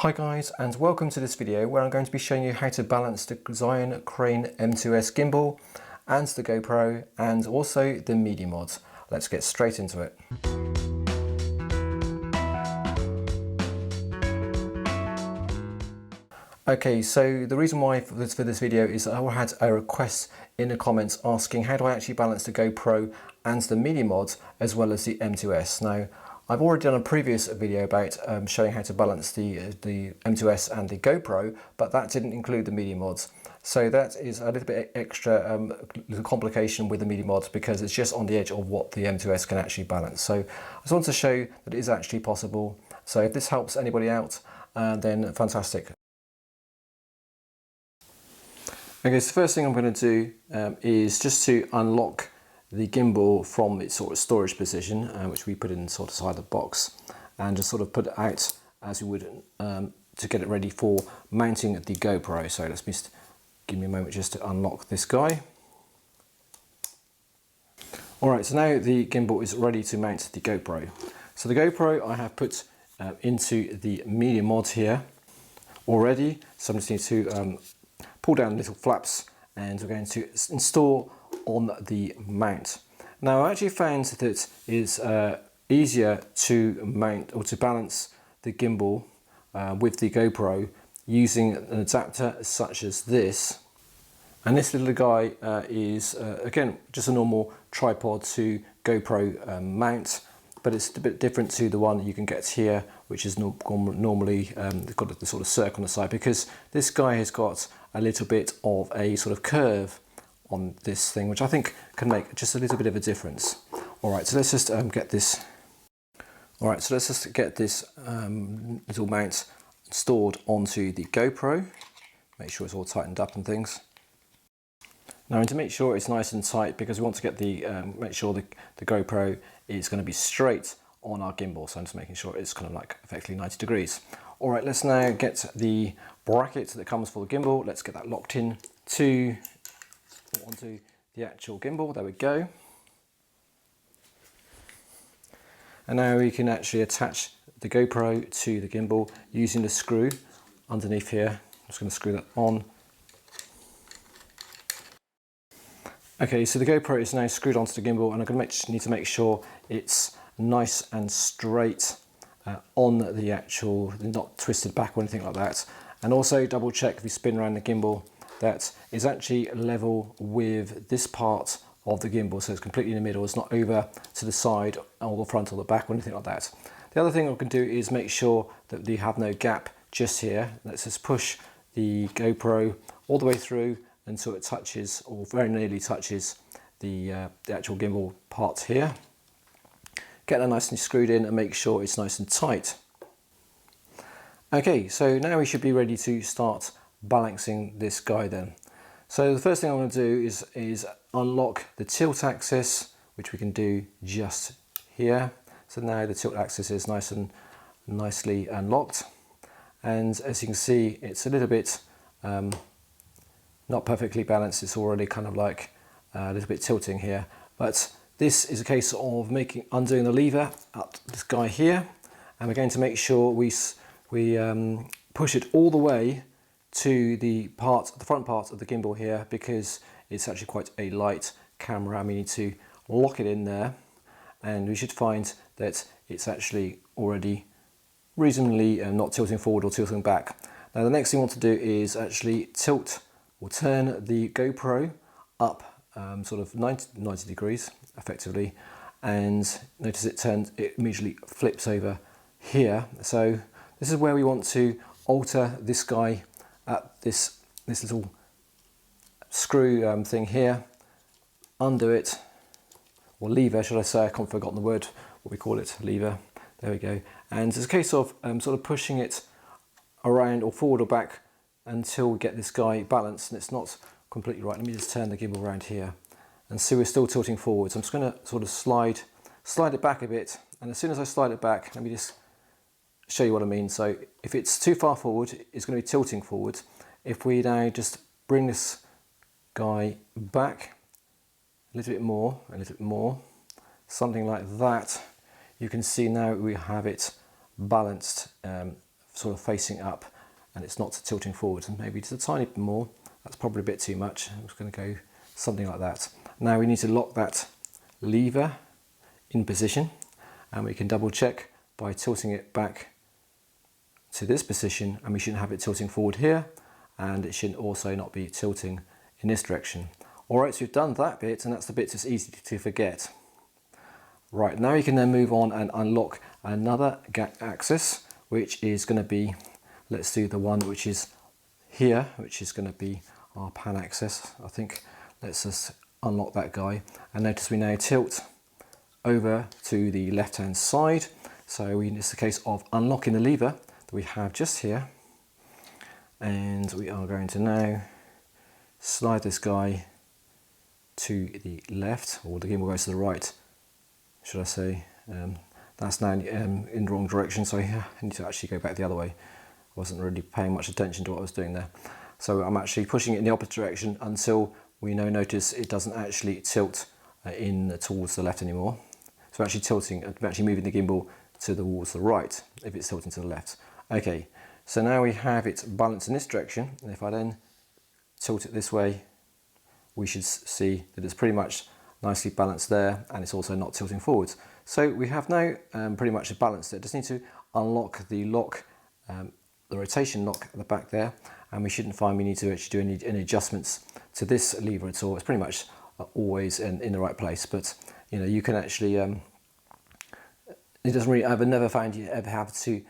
Hi guys, and welcome to this video where I'm going to be showing you how to balance the Zhiyun Crane M2s gimbal and the GoPro and also the media mods. Let's get straight into it. Okay, so the reason why for this video is I had a request in the comments asking how do I actually balance the GoPro and the media mods as well as the M2s. Now, I've already done a previous video about showing how to balance the M2s and the GoPro, but that didn't include the media mods. So that is a little bit extra little complication with the media mods because it's just on the edge of what the M2s can actually balance. So I just want to show that it is actually possible. So if this helps anybody out, then fantastic. Okay, so the first thing I'm going to do is just to unlock the gimbal from its sort of storage position, which we put in sort of side the box, and just sort of put it out as we would to get it ready for mounting the GoPro. So let's just give me a moment just to unlock this guy. Alright, so now the gimbal is ready to mount the GoPro. So the GoPro I have put into the media mod here already, so I just need to pull down the little flaps and we're going to install on the mount. Now I actually found that it is easier to mount or to balance the gimbal with the GoPro using an adapter such as this. And this little guy is again just a normal tripod to GoPro mount, but it's a bit different to the one you can get here, which is normally got the sort of circle on the side, because this guy has got a little bit of a sort of curve on this thing, which I think can make just a little bit of a difference. Alright, so let's just get this. Alright, so let's just get this little mount stored onto the GoPro. Make sure it's all tightened up and things. Now, and to make sure it's nice and tight, because we want to get the make sure the GoPro is going to be straight on our gimbal. So I'm just making sure it's kind of like effectively 90 degrees. Alright, let's now get the bracket that comes for the gimbal. Let's get that locked in onto the actual gimbal. There we go. And now we can actually attach the GoPro to the gimbal using the screw underneath here. I'm just going to screw that on. Okay, so the GoPro is now screwed onto the gimbal, and I'm going to need to make sure it's nice and straight on the actual, not twisted back or anything like that. And also double check if you spin around the gimbal that is actually level with this part of the gimbal, so it's completely in the middle. It's not over to the side or the front or the back or anything like that. The other thing I can do is make sure that you have no gap just here. Let's just push the GoPro all the way through until it touches, or very nearly touches, the actual gimbal part here. Get that nice and screwed in and make sure it's nice and tight. Okay, so now we should be ready to start balancing this guy then. So the first thing I'm going to do is unlock the tilt axis, which we can do just here. So now the tilt axis is nice and nicely unlocked, and as you can see, it's a little bit not perfectly balanced. It's already kind of like a little bit tilting here, but this is a case of undoing the lever up this guy here, and we're going to make sure we push it all the way to the front part of the gimbal here, because it's actually quite a light camera and we need to lock it in there, and we should find that it's actually already reasonably not tilting forward or tilting back. Now the next thing we want to do is actually tilt or turn the GoPro up sort of 90 degrees effectively, and notice it immediately flips over here. So this is where we want to alter this guy at this little screw thing here, undo it, or lever should I say, I've forgotten the word, what we call it, lever, there we go. And it's a case of sort of pushing it around or forward or back until we get this guy balanced, and it's not completely right. Let me just turn the gimbal around here and see we're still tilting forwards. I'm just going to sort of slide it back a bit, and as soon as I slide it back, let me just show you what I mean. So if it's too far forward, it's going to be tilting forward. If we now just bring this guy back a little bit more, something like that, you can see now we have it balanced sort of facing up and it's not tilting forward, and maybe just a tiny bit more. That's probably a bit too much. I'm just going to go something like that. Now we need to lock that lever in position, and we can double check by tilting it back to this position, and we shouldn't have it tilting forward here, and it shouldn't also not be tilting in this direction. Alright, so we've done that bit, and that's the bit that's easy to forget. Right, now you can then move on and unlock another axis, which is going to be, let's do the one which is here, which is going to be our pan axis. I think let's just unlock that guy, and notice we now tilt over to the left hand side. So it's a case of unlocking the lever that we have just here, and we are going to now slide this guy to the left, or the gimbal goes to the right, should I say. That's now in the wrong direction, so I need to actually go back the other way. I wasn't really paying much attention to what I was doing there. So I'm actually pushing it in the opposite direction until we now notice it doesn't actually tilt towards the left anymore. So we're actually moving the gimbal towards the right if it's tilting to the left. Okay, so now we have it balanced in this direction, and if I then tilt it this way, we should see that it's pretty much nicely balanced there, and it's also not tilting forwards. So we have now pretty much balanced it. Just need to unlock the lock, the rotation lock at the back there, and we shouldn't find we need to actually do any adjustments to this lever at all. It's pretty much always in the right place, but you know, you can actually it doesn't really, I've never found you ever have to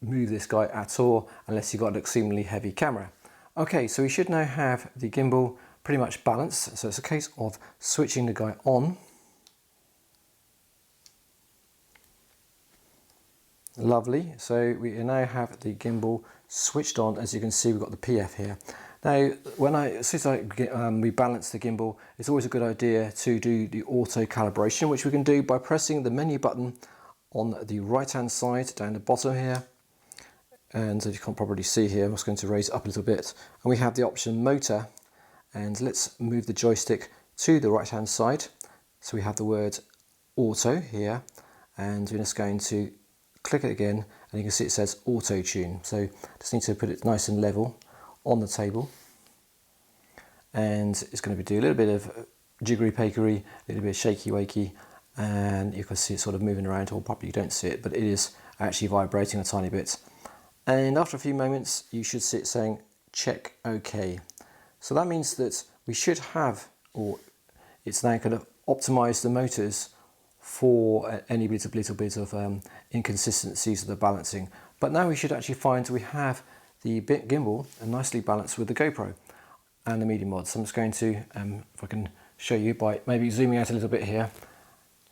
move this guy at all unless you've got an extremely heavy camera. Okay, so we should now have the gimbal pretty much balanced, so it's a case of switching the guy on. Lovely, so we now have the gimbal switched on. As you can see, we've got the PF here. Now, as soon as we balance the gimbal, it's always a good idea to do the auto calibration, which we can do by pressing the menu button on the right hand side down the bottom here. And as you can't probably see here, I'm just going to raise it up a little bit, and we have the option motor, and let's move the joystick to the right hand side. So we have the word auto here, and we're just going to click it again, and you can see it says auto tune. So just need to put it nice and level on the table, and it's going to do a little bit of jiggery pokery, a little bit of shaky wakey, and you can see it sort of moving around, or probably you don't see it, but it is actually vibrating a tiny bit. And after a few moments you should see it saying check OK. So that means that we should have, or it's now going to optimize the motors for any little bit of inconsistencies of the balancing. But now we should actually find we have the gimbal nicely balanced with the GoPro and the medium mod. So I'm just going to, if I can show you by maybe zooming out a little bit here.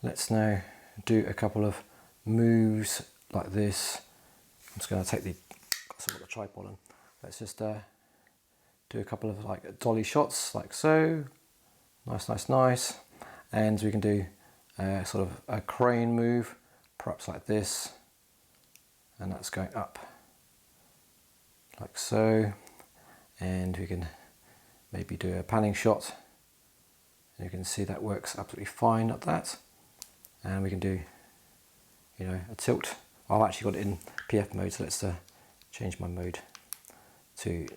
Let's now do a couple of moves like this. I'm just going to take the tripod on. Let's just do a couple of like dolly shots like so. Nice, nice, nice. And we can do sort of a crane move, perhaps like this, and that's going up like so. And we can maybe do a panning shot, and you can see that works absolutely fine like that. And we can do, you know, a tilt. I've actually got it in PF mode, so let's change my mode to,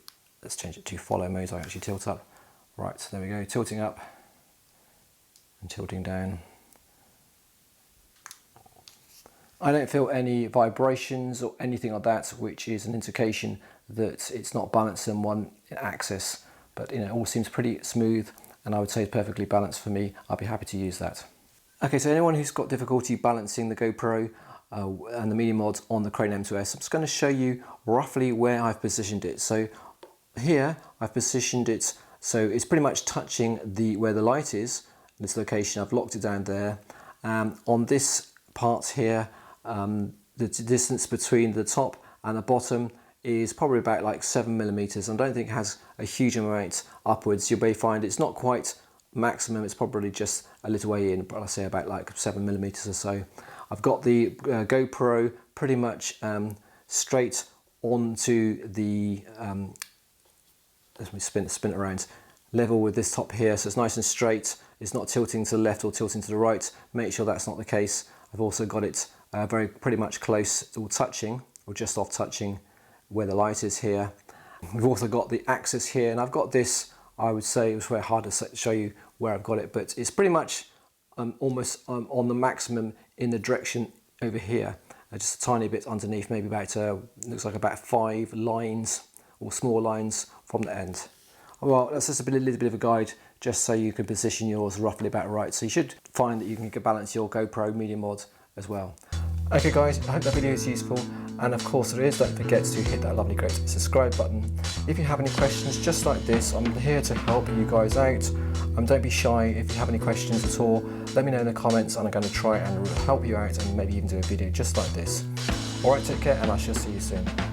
let's change it to follow mode, so I actually tilt up. Right, there we go, tilting up and tilting down. I don't feel any vibrations or anything like that, which is an indication that it's not balanced in one axis, but you know, it all seems pretty smooth, and I would say it's perfectly balanced for me. I'd be happy to use that. Okay, so anyone who's got difficulty balancing the GoPro and the medium mods on the Crane M2s, I'm just going to show you roughly where I've positioned it. So here I've positioned it so it's pretty much touching where the light is, this location. I've locked it down there. On this part here, the distance between the top and the bottom is probably about like 7mm. I don't think it has a huge amount upwards. You may find it's not quite maximum, it's probably just a little way in, but I'll say about like 7mm or so. I've got the GoPro pretty much straight onto the, let me spin it around, level with this top here, so it's nice and straight. It's not tilting to the left or tilting to the right. Make sure that's not the case. I've also got it pretty much close, all touching or just off touching where the light is here. We've also got the axis here, and I've got this, I would say it was very hard to show you where I've got it, but it's pretty much almost on the maximum in the direction over here. Just a tiny bit underneath, maybe about, looks like about 5 lines or small lines from the end. Well, that's just a little bit of a guide, just so you can position yours roughly about right. So you should find that you can balance your GoPro Media Mod as well. Okay guys, I hope that video is useful, and of course it is, don't forget to hit that lovely great subscribe button. If you have any questions just like this, I'm here to help you guys out. Don't be shy. If you have any questions at all, let me know in the comments, and I'm going to try and help you out and maybe even do a video just like this. Alright, take care, and I shall see you soon.